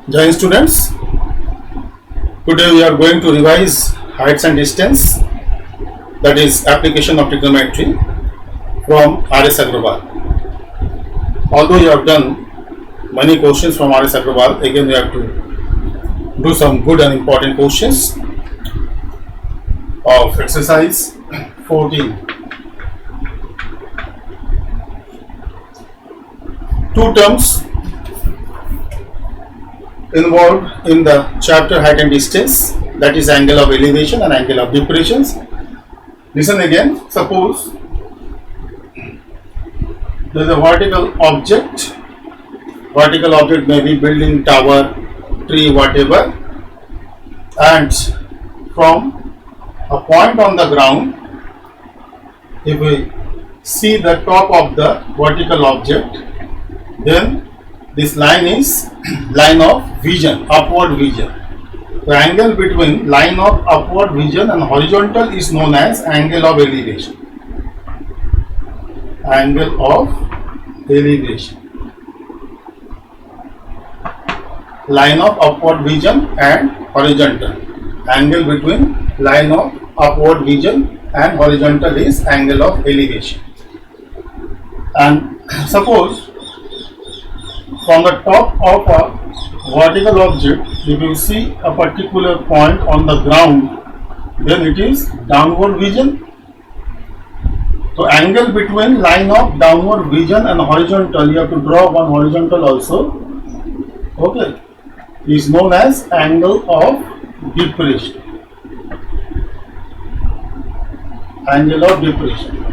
Join students, today we are going to revise heights and distance, that is application of trigonometry from R.S. Agrawal. Although you have done many questions from R.S. Agrawal, again we have to do some good and important questions of exercise 14. Two terms involved in the chapter height and distance, that is angle of elevation and angle of depressions. Listen again. Suppose there is a vertical object. Vertical object may be building, tower, tree, whatever, and from a point on the ground, if we see the top of the vertical object, then this line is line of vision, upward vision. The angle between line of upward vision and horizontal is known as angle of elevation. Angle of elevation. Line of upward vision and horizontal. Angle between line of upward vision and horizontal is angle of elevation. And suppose from the top of a vertical object, if you see a particular point on the ground, then it is downward vision. So angle between line of downward vision and horizontal, you have to draw one horizontal also. Okay, is known as angle of depression. Angle of depression.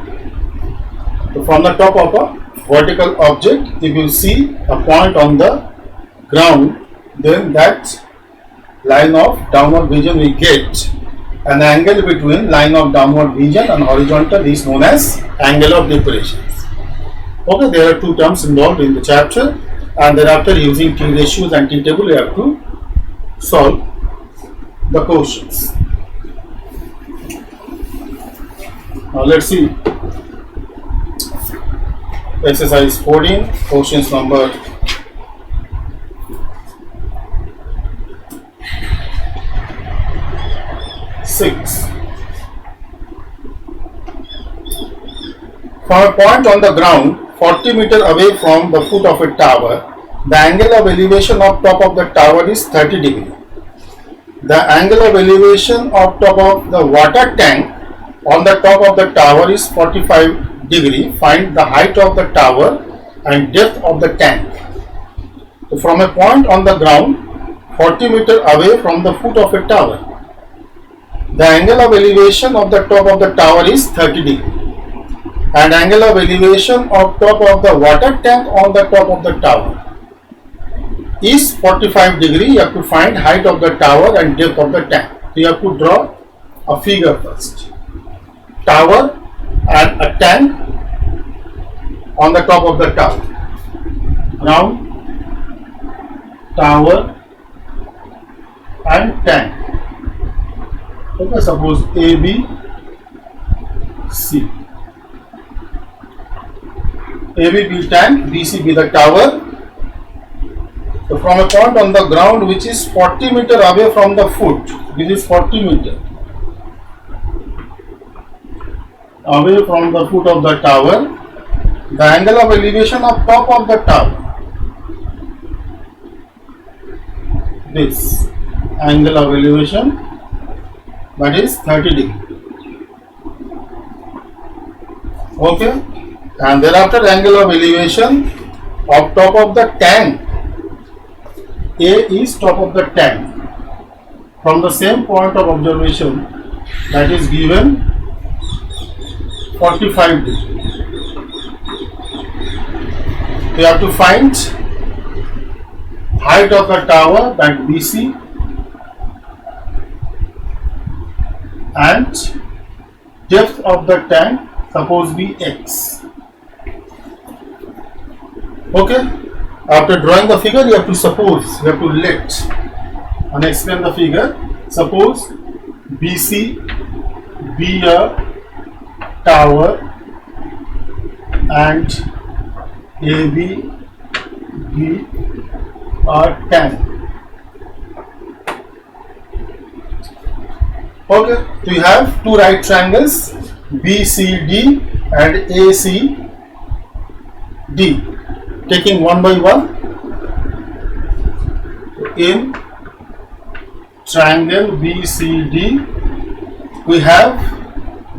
So from the top of a vertical object, if you see a point on the ground, then that line of downward vision we get an angle between line of downward vision and horizontal is known as angle of depression. Okay, there are two terms involved in the chapter, and thereafter using T ratios and T table you have to solve the questions. Now let's see exercise 14, questions number 6. From a point on the ground 40 meters away from the foot of a tower, the angle of elevation of top of the tower is 30 degrees. The angle of elevation of top of the water tank on the top of the tower is 45 degree. Find the height of the tower and depth of the tank. So from a point on the ground 40 meters away from the foot of a tower, the angle of elevation of the top of the tower is 30 degree, and angle of elevation of top of the water tank on the top of the tower is 45 degree. You have to find height of the tower and depth of the tank. So you have to draw a figure first. Tower and a tank on the top of the tower. Ground, tower and tank. Okay, suppose A, B, C. A, B be tank, B, C be the tower. So from a point on the ground which is 40 meters away from the foot, this is 40 meters. Away from the foot of the tower, the angle of elevation of top of the tower, this angle of elevation, that is 30 degree. Okay, and thereafter angle of elevation of top of the tank. A is top of the tank. From the same point of observation, that is given 45 degrees. We have to find height of the tower, that BC, and depth of the tank, suppose be X. Okay, after drawing the figure you have to suppose, you have to let and explain the figure. Suppose BC be a tower and AB be a tank. Okay, we have two right triangles BCD and ACD. Taking one by one, in triangle BCD we have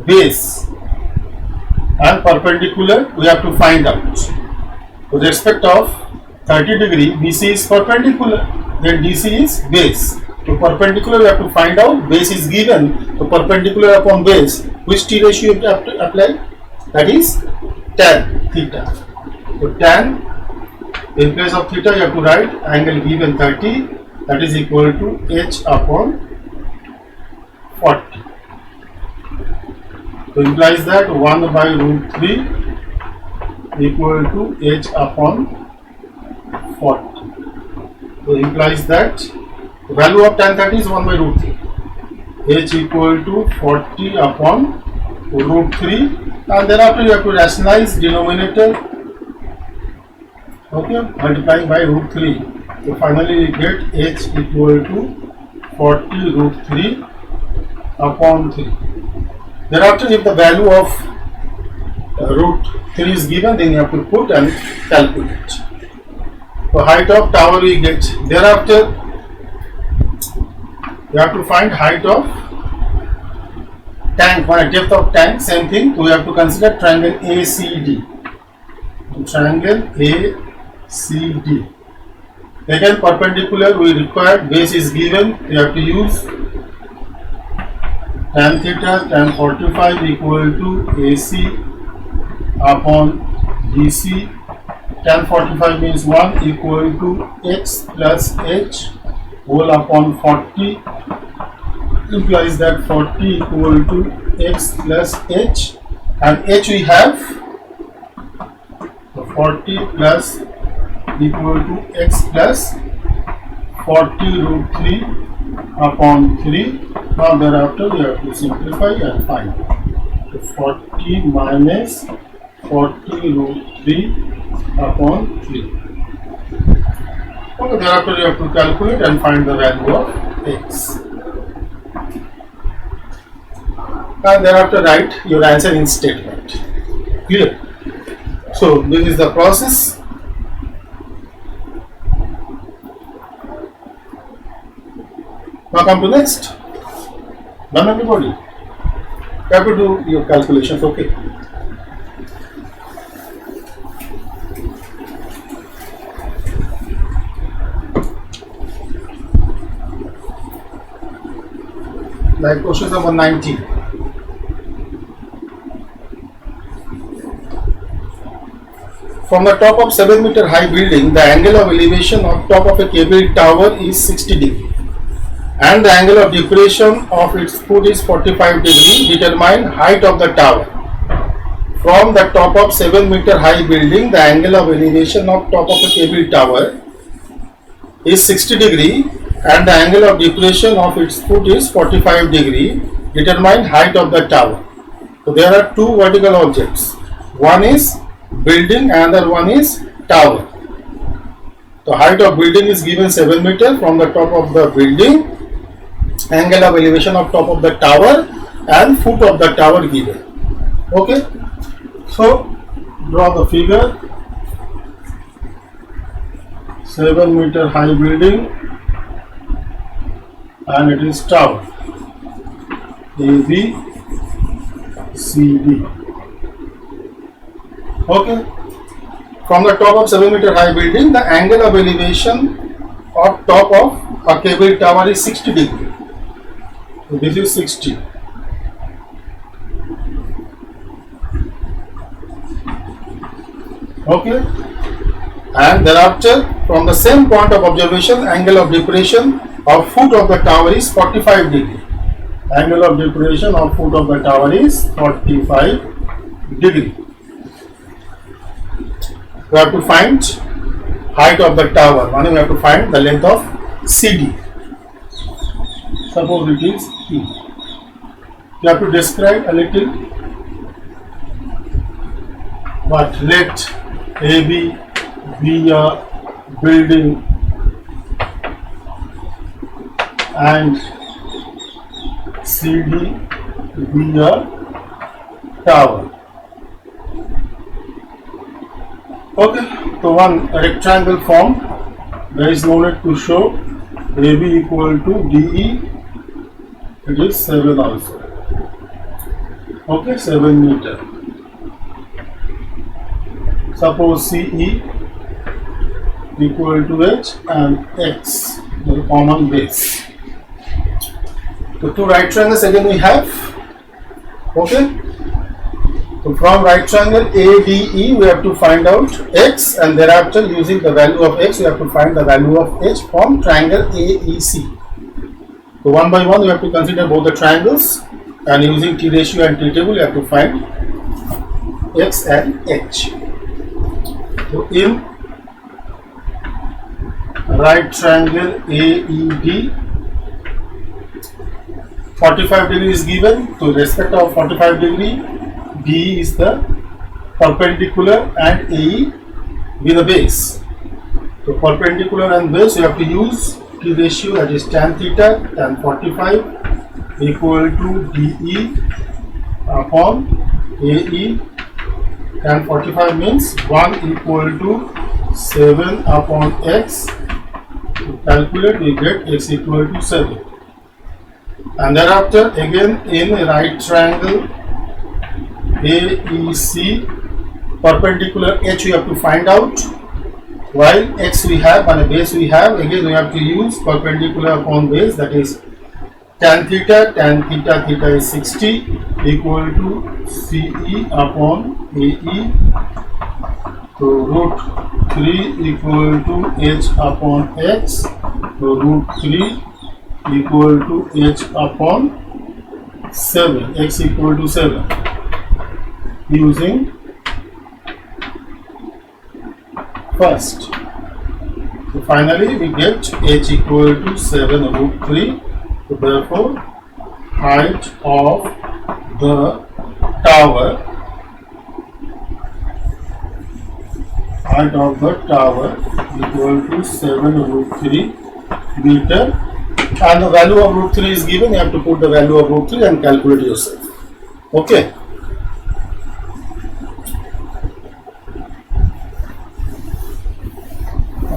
base and perpendicular we have to find out. With respect of 30 degree, BC is perpendicular, then DC is base. So perpendicular we have to find out, base is given, so perpendicular upon base, which T ratio you have to apply? That is tan theta. So tan, in place of theta you have to write angle given 30, that is equal to H upon 40. So implies that 1 by root 3 equal to H upon 40. So implies that the value of tan 30 is 1 by root 3. H equal to 40 upon root 3, and thereafter you have to rationalize denominator. Okay, multiplying by root 3. So finally we get H equal to 40 root 3 upon 3. Thereafter, if the value of root 3 is given, then you have to put and calculate. So height of tower we get. Thereafter, you have to find height of tank, depth of tank, same thing. So we have to consider triangle ACD. Triangle ACD. Again, perpendicular we require, base is given, we have to use tan theta, tan 45 equal to AC upon DC. Tan 45 means 1 equal to X plus H whole upon 40, implies that 40 equal to X plus H, and H we have 40 plus equal to X plus 40 root 3 upon 3. Now thereafter we have to simplify and find. So 40 minus 40 root 3 upon 3. Okay, thereafter you have to calculate and find the value of X. And thereafter write your answer in statement. Clear? So this is the process. Now come to next. Done everybody? You have to do your calculations, okay? Like question number 19. From the top of 7-meter high building, the angle of elevation of top of a cable tower is 60 degree. And the angle of depression of its foot is 45 degree. Determine height of the tower. From the top of 7-meter high building, the angle of elevation of top of a cable tower is 60 degree and the angle of depression of its foot is 45 degree. Determine height of the tower. So there are two vertical objects. One is building and another one is tower. The height of building is given 7 meter from the top of the building. Angle of elevation of top of the tower and foot of the tower given. Okay, so draw the figure. 7-meter high building and it is tower A, B, C, D. Okay, from the top of 7-meter high building, the angle of elevation of top of a cable tower is 60 degree. So this is 60. Okay, and thereafter from the same point of observation, angle of depression of foot of the tower is 45 degree. Angle of depression of foot of the tower is 45 degree. We have to find height of the tower. Now we have to find the length of CD. Suppose it is E. You have to describe a little, but let AB be a building and CD be a tower. Okay, so one rectangle form. There is no need to show AB equal to DE. It is 7 also. Okay, 7 meter. Suppose CE equal to H and X, the common base. So two right triangles again we have. Okay. So from right triangle ADE we have to find out X, and thereafter using the value of X we have to find the value of H from triangle AEC. So one by one we have to consider both the triangles, and using T ratio and T table you have to find X and H. So in right triangle AED, 45 degree is given. To respect of 45 degree, D is the perpendicular and AE be the base. So perpendicular and base you have to use T ratio, that is tan theta tan 45 equal to DE upon AE. Tan 45 means 1 equal to 7 upon X. To calculate we get X equal to 7. And thereafter again in right triangle AEC, perpendicular H we have to find out, while X we have and a base we have. Again we have to use perpendicular upon base, that is tan theta theta is 60 equal to CE upon AE. So root 3 equal to H upon X. So root 3 equal to H upon 7, X equal to 7, using first. So finally we get H equal to 7 root 3. So therefore height of the tower equal to 7 root 3 meter, and the value of root 3 is given. You have to put the value of root 3 and calculate yourself. Okay.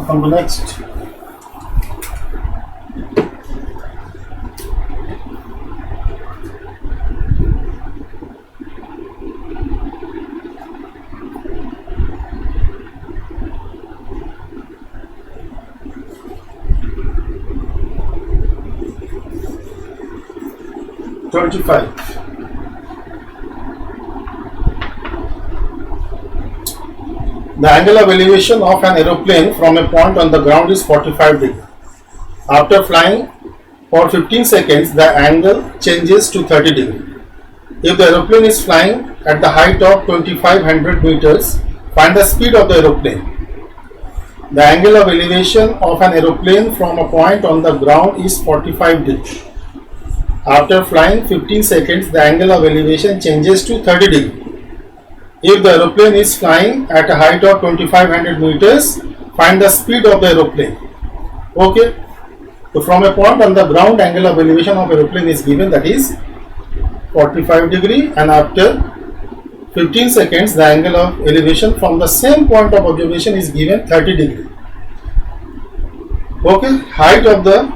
Come to next. The angle of elevation of an aeroplane from a point on the ground is 45 degrees. After flying for 15 seconds, the angle changes to 30 degrees. If the aeroplane is flying at the height of 2500 meters, find the speed of the aeroplane. The angle of elevation of an aeroplane from a point on the ground is 45 degrees. After flying 15 seconds, the angle of elevation changes to 30 degrees. If the aeroplane is flying at a height of 2500 meters, find the speed of the aeroplane. Okay. So from a point on the ground, angle of elevation of aeroplane is given, that is 45 degree, and after 15 seconds the angle of elevation from the same point of observation is given 30 degree. Okay. Height of the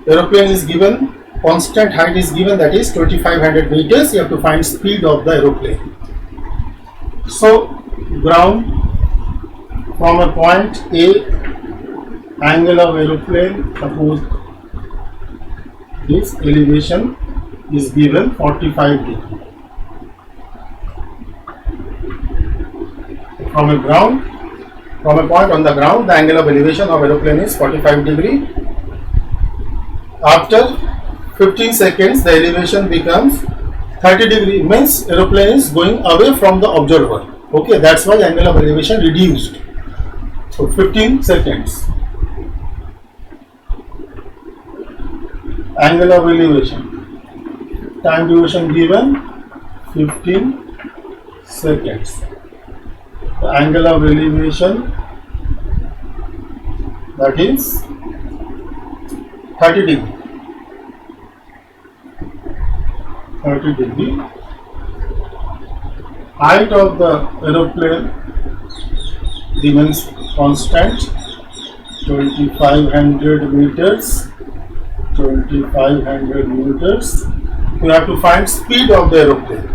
aeroplane is given, constant height is given, that is 2500 meters. You have to find speed of the aeroplane. So ground, from a point A, angle of aeroplane, suppose this elevation is given 45 degree. From a point on the ground, the angle of elevation of aeroplane is 45 degree. After 15 seconds, the elevation becomes 30 degree, means aeroplane is going away from the observer. Okay, that's why angle of elevation reduced. So 15 seconds. Angle of elevation. Time duration given 15 seconds. The angle of elevation, that is 30 degree. 30 degree. Height of the aeroplane remains constant, 2500 meters. 2500 meters. We have to find speed of the aeroplane.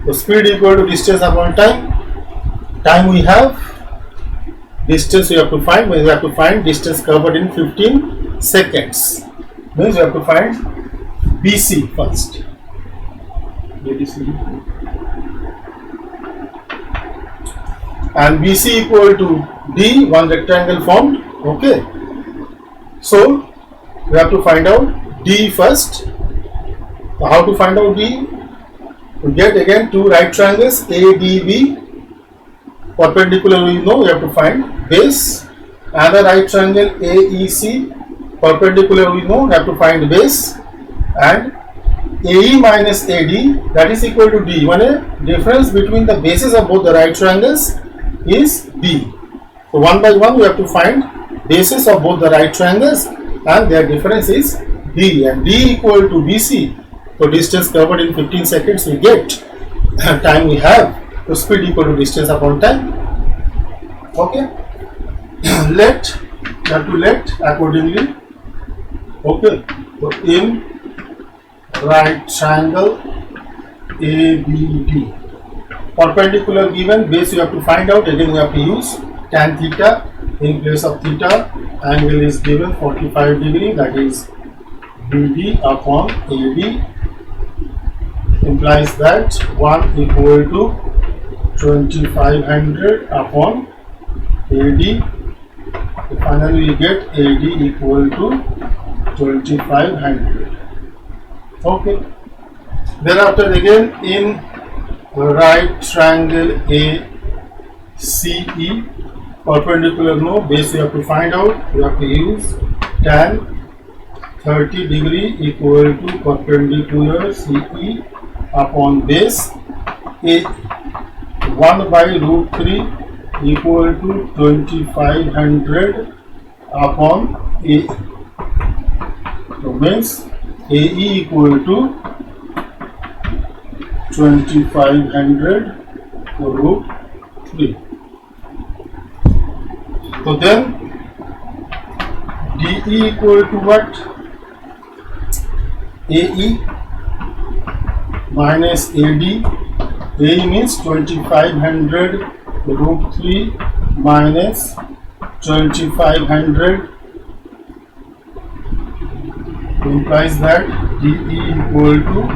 The speed equal to distance upon time. Time we have, distance we have to find. We have to find distance covered in 15 seconds. Means we have to find BC first. And BC equal to D, one rectangle formed. Okay. So we have to find out D first. So how to find out D? We get again two right triangles ADB. Perpendicular we know, we have to find base. Another right triangle AEC. Perpendicular we know, we have to find base. And AE minus AD, that is equal to D. One difference between the bases of both the right triangles is D. So one by one we have to find bases of both the right triangles and their difference is D, and D equal to BC. So distance covered in 15 seconds we get, and time we have. So speed equal to distance upon time. Okay. Let accordingly. Okay. So in right triangle ABD, perpendicular given, base you have to find out. Again we have to use tan theta in place of theta. Angle is given 45 degree, that is BD upon AD, implies that 1 equal to 2500 upon AD. Finally we get AD equal to 2500. Okay. Thereafter again in right triangle ACE, perpendicular no, base we have to find out. We have to use tan 30 degree equal to perpendicular CE upon base. A 1 by root 3 equal to 2500 upon A. So means AE equal to 2500 root 3. So then DE equal to what? AE minus AD. AE means 2500 root 3 minus 2500, implies that DE equal to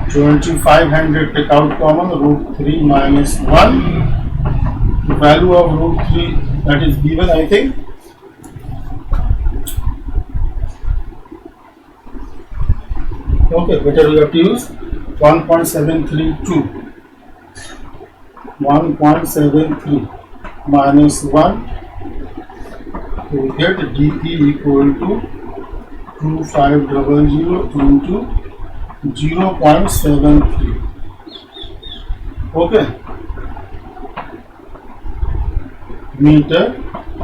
2500, take out common, root 3 minus 1. The value of root 3 that is given, I think. Okay, better we have to use 1.732. 1.73 minus 1, we get DE equal to 2500 into 0.73. Okay, meter,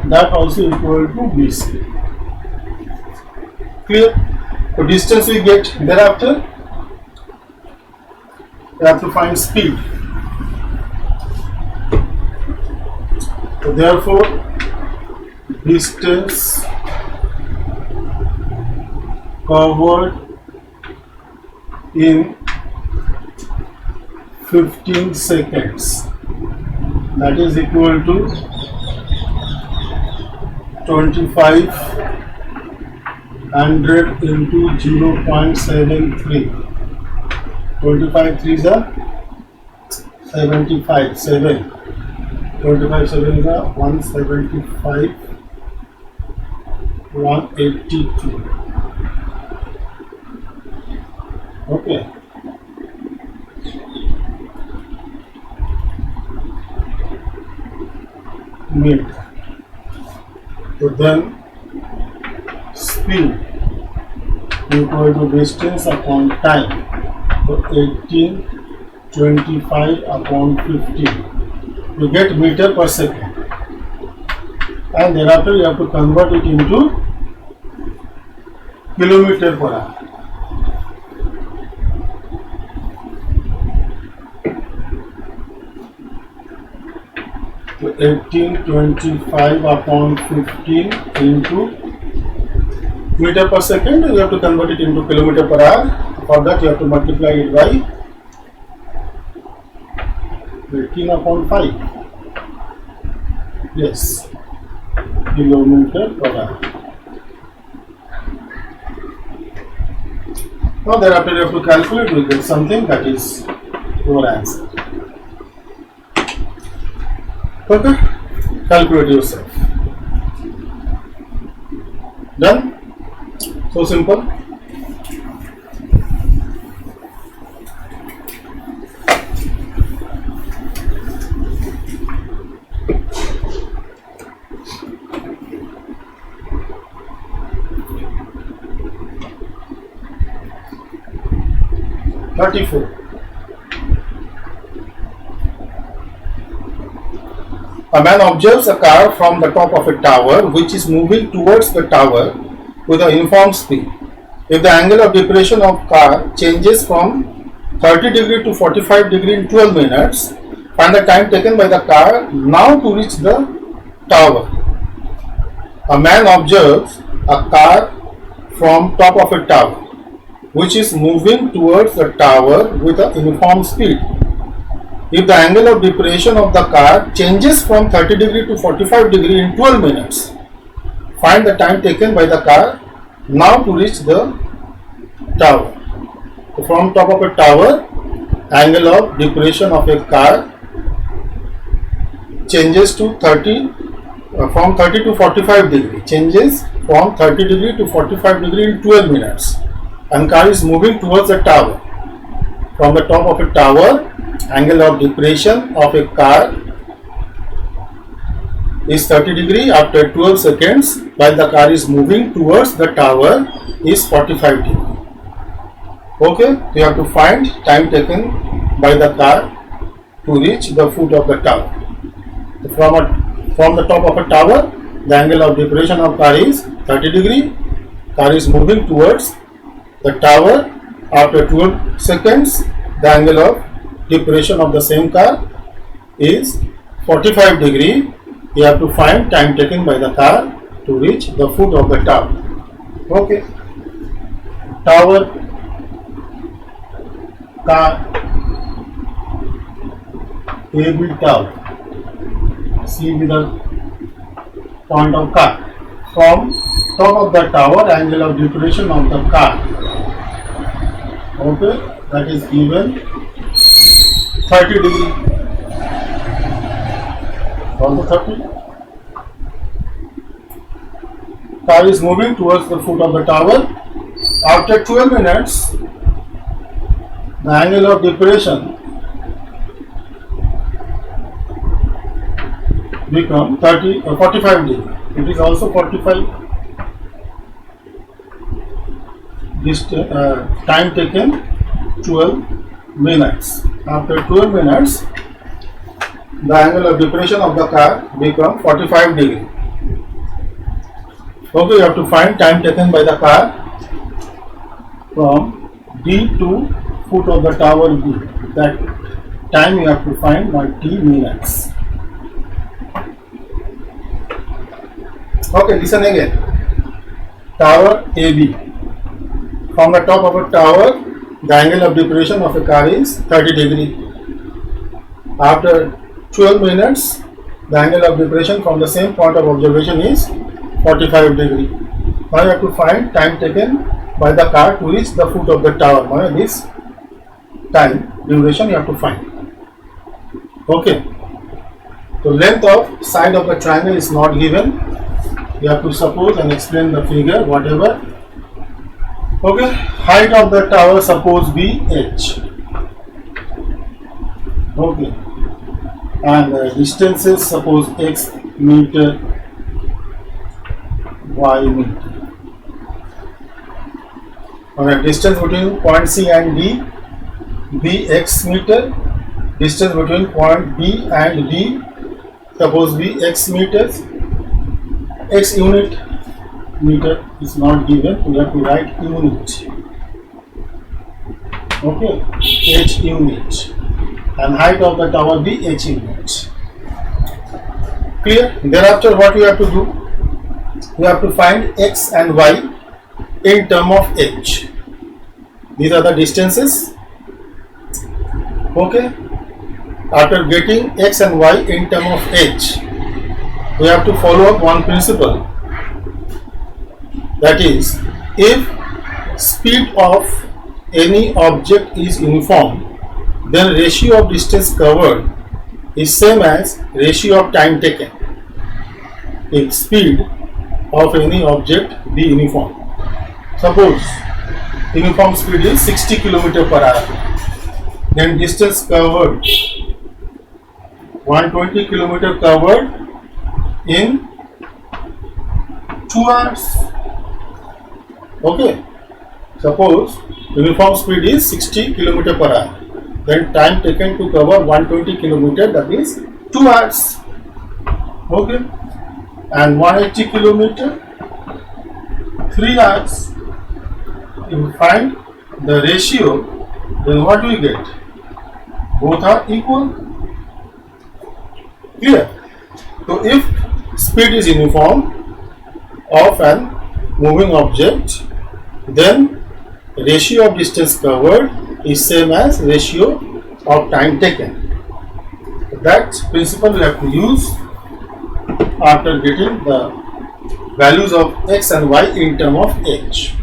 that also equal to BC. Clear? So distance we get. Thereafter we have to find speed. So therefore distance covered in 15 seconds, that is equal to 2500 into 0.73. 25 3s are 75, 7. 25 7 is 175, 182. Okay. Meter. So then speed equal to distance upon time. So 1825 upon 15. You get meter per second. And thereafter you have to convert it into kilometer per hour. 1825 upon 15 into meter per second. You have to convert it into kilometer per hour. For that you have to multiply it by 18 upon 5. Yes, kilometer per hour. Now thereafter you have to calculate, we get something, that is your answer. Okay, calculate yourself. Done? So simple. A man observes a car from the top of a tower which is moving towards the tower with a uniform speed. If the angle of depression of car changes from 30 degree to 45 degree in 12 minutes, find the time taken by the car now to reach the tower. A man observes a car from top of a tower which is moving towards the tower with a uniform speed. If the angle of depression of the car changes from 30 degree to 45 degree in 12 minutes, find the time taken by the car now to reach the tower. So from top of a tower, angle of depression of a car changes to from 30 to 45 degree, changes from 30 degree to 45 degree in 12 minutes, and car is moving towards the tower. From the top of a tower, angle of depression of a car is 30 degree. After 12 seconds, while the car is moving towards the tower, is 45 degree. Okay, you have to find time taken by the car to reach the foot of the tower. From the top of a tower, the angle of depression of car is 30 degree. Car is moving towards the tower. After 12 seconds, the angle of depression of the same car is 45 degree. You have to find time taken by the car to reach the foot of the tower. Okay. Tower, car, A B tower, C with the point of car. From top of the tower, angle of depression of the car. Okay, that is given 30 degree. Also 30. Car is moving towards the foot of the tower. After 12 minutes, the angle of depression become 45 degree. It is also 45. This time taken 12 minutes. After 12 minutes, the angle of depression of the car become 45 degree. Okay, you have to find time taken by the car from D to foot of the tower B. That time you have to find by T minutes. Okay, listen again. Tower AB. From the top of a tower, the angle of depression of a car is 30 degree. After 12 minutes, the angle of depression from the same point of observation is 45 degree. Now you have to find time taken by the car to reach the foot of the tower. Now this time duration you have to find. Okay. The length of side of the triangle is not given. You have to suppose and explain the figure, whatever. Okay, height of the tower suppose be h. Okay, and distances suppose x meter, y meter. Alright, distance between point C and D be x meter. Distance between point B and D suppose be x meters. X unit meter is not given, we have to write unit. Okay, h unit, and height of the tower be h unit. Clear? Thereafter, what you have to do? You have to find x and y in term of h. These are the distances. Okay. After getting x and y in term of h, we have to follow up one principle. That is, if speed of any object is uniform, then ratio of distance covered is same as ratio of time taken. If speed of any object be uniform, suppose uniform speed is 60 km per hour, then distance covered 120 km covered in 2 hours. Okay, suppose uniform speed is 60 km per hour, then time taken to cover 120 km, that is 2 hours. Okay, and 180 km 3 hours. If you find the ratio, then what do we get? Both are equal. Clear? So if speed is uniform of an moving object, then ratio of distance covered is same as ratio of time taken. That principle we have to use after getting the values of x and y in term of h.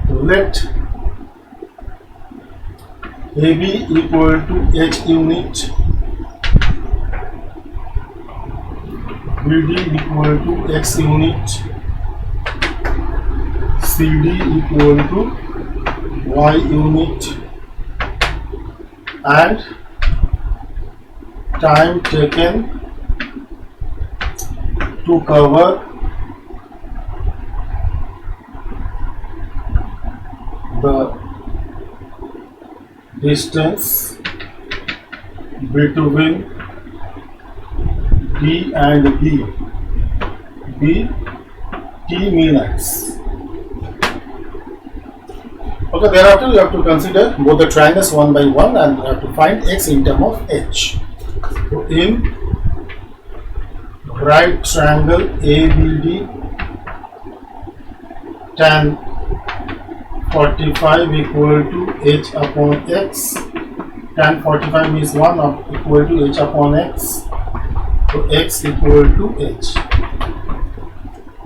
Let AB equal to h unit, BD equal to x unit, CD equal to y unit, and time taken to cover the distance between D and B be T minutes. Okay, thereafter you have to consider both the triangles one by one and you have to find x in term of h. So in right triangle ABD, tan 45 equal to h upon x. Tan 45 is 1 equal to h upon x. So x equal to h.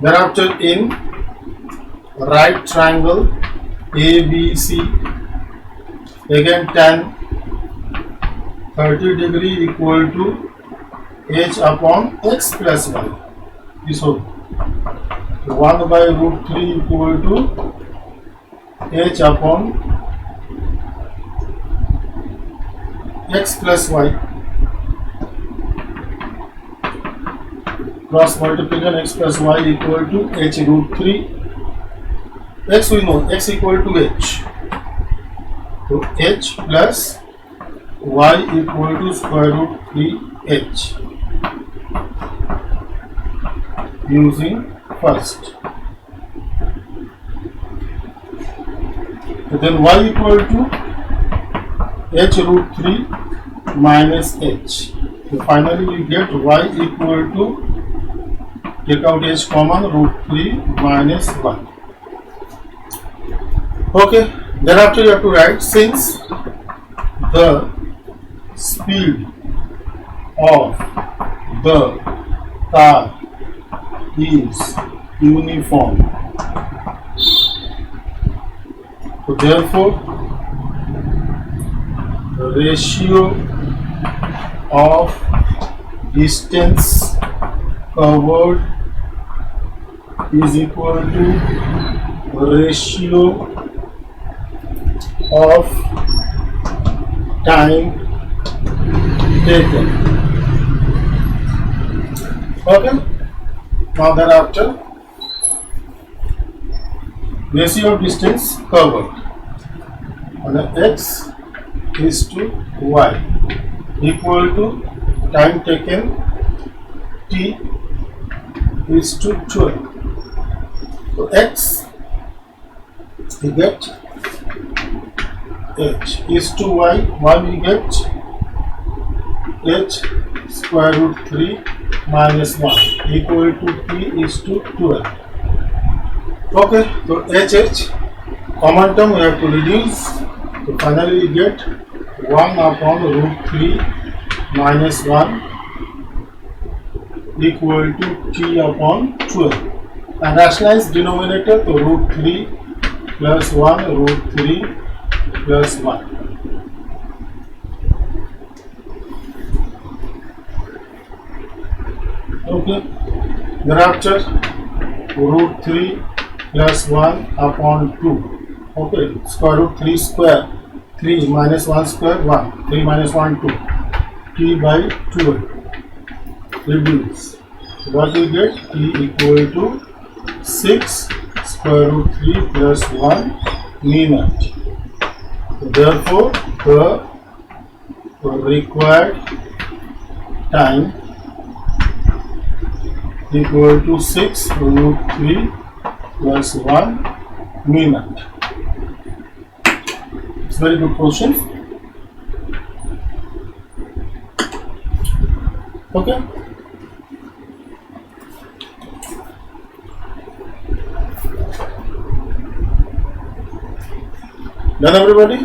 Thereafter in right triangle ABC, again tan 30 degree equal to h upon x plus y. So 1 by root 3 equal to h upon x plus y. Cross multiplication x plus y equal to h root 3. X we know, x equal to h. So h plus y equal to square root 3h. Using first. So then y equal to h root 3 minus h. So finally we get y equal to, take out h common, root 3 minus 1. Okay, thereafter you have to write, since the speed of the car is uniform, so therefore the ratio of distance covered is equal to ratio of time taken. Okay, now thereafter ratio of distance covered on x is to y equal to time taken t is to 12. So x we get h is to y we get h square root 3 minus 1 equal to t is to 12. Okay, so h common term we have to reduce. So finally we get 1 upon root 3 minus 1 equal to t upon 12. And rationalize denominator to root 3 plus 1 root 3 plus 1. Okay, thereafter root 3 plus 1 upon 2. Okay, square root 3 square, 3 minus 1 square 1, 3 minus 1 2, t by 12. Reduce. What we get? T equal to 6 square root 3 plus 1 minute. Therefore, the required time equal to 6 root 3 plus 1 minute. It's very good question. Okay. Done everybody?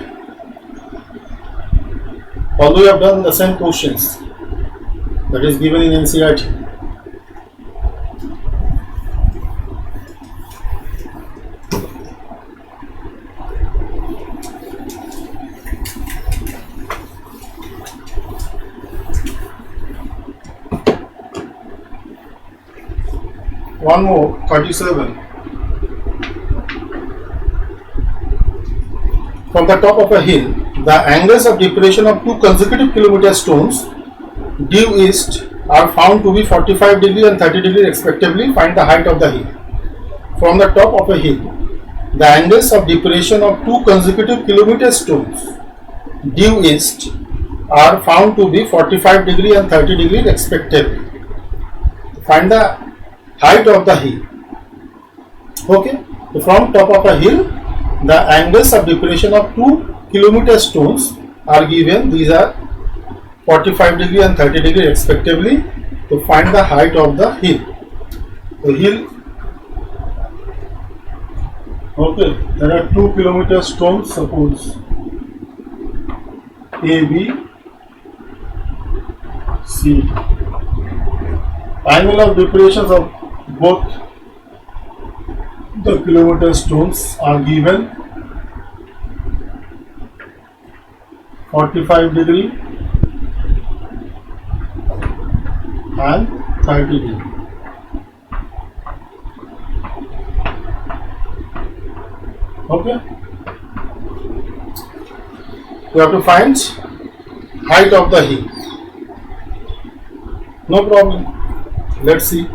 Although you have done the same questions that is given in NCERT. One more, 37. From the top of a hill, the angles of depression of two consecutive kilometer stones due east are found to be 45 degree and 30 degree respectively. Find the height of the hill. From the top of a hill, the angles of depression of two consecutive kilometer stones due east are found to be 45 degree and 30 degree respectively. Find the height of the hill. Okay, so from top of a hill, the angles of depression of 2 kilometer stones are given. These are 45 degree and 30 degree respectively. To find the height of the hill. The hill. Okay, there are 2 kilometer stones. Suppose A, B, C. Angle of depressions of both the kilometer stones are given 45 degree and 30 degree. Okay, we have to find height of the hill. No problem. Let's see.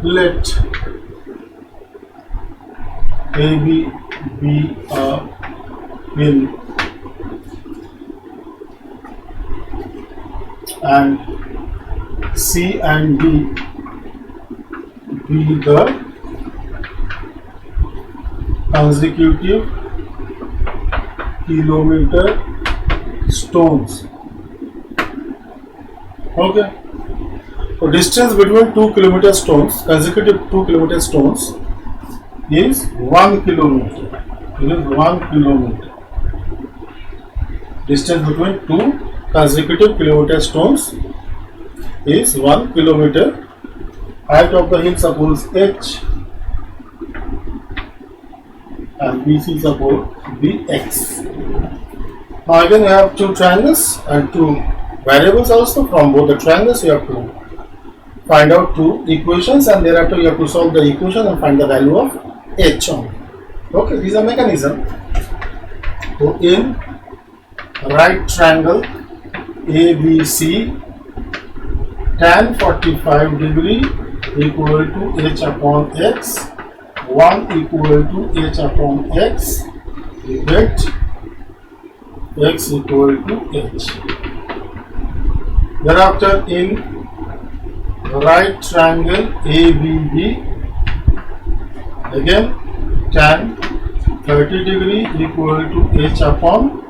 Let AB be a hill and C and D be the consecutive kilometer stones. Okay. So distance between 2 kilometer stones, consecutive 2 kilometer stones is 1 kilometer. It is 1 kilometer. Distance between 2 consecutive kilometer stones is 1 kilometer. Height of the hill suppose H and BC suppose BX. Now again we have 2 triangles and 2 variables also. From both the triangles you have to find out 2 equations and thereafter you have to solve the equation and find the value of H only. Okay, this is a mechanism. So in right triangle ABC, tan 45 degree equal to H upon X, 1 equal to H upon X, we get X equal to H. Thereafter in right triangle ABB, again tan 30 degree equal to H upon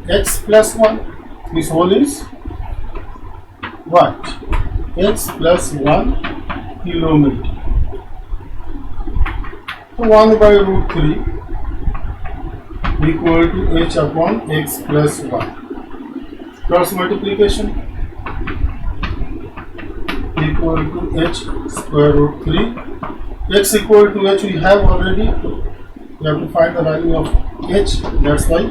X plus 1. This whole is what? X plus 1 kilometer. So 1 by root 3 equal to h upon x plus 1. Cross multiplication equal to h square root 3. X equal to h we have already. We have to find the value of h. That's why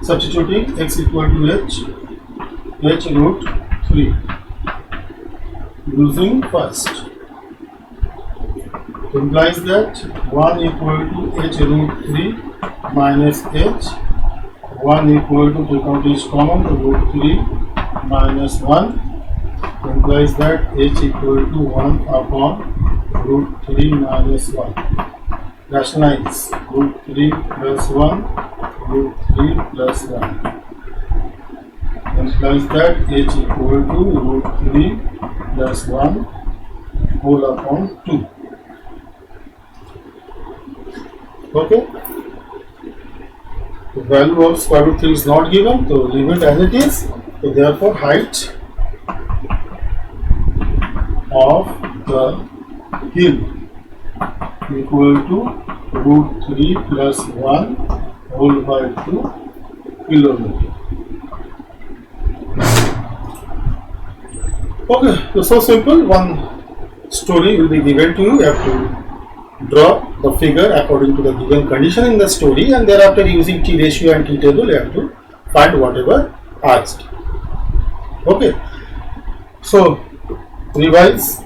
substituting x equal to h root 3 using first. Implies that 1 equal to h root 3 minus h. 1 equal to, take out each common, the root 3 minus 1 implies that h equal to 1 upon root 3 minus 1. Rationalize root 3 plus 1, root 3 plus 1 implies that h equal to root 3 plus 1 whole upon 2. Okay. The value of square root 3 is not given, so leave it as it is. So therefore height of the hill equal to root 3 plus 1 whole by 2 kilometer. Okay, so simple. One story will be given to you. You have to draw the figure according to the given condition in the story, and thereafter using T ratio and T table you have to find whatever asked. Okay, so revise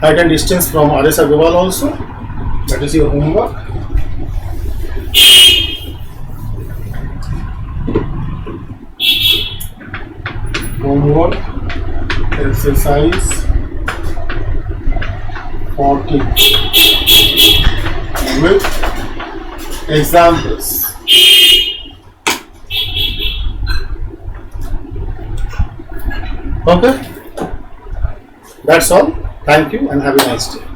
height and distance from R.S. Agarwal also. That is your homework. Homework exercise 14 with examples. Okay, that's all. Thank you and have a nice day.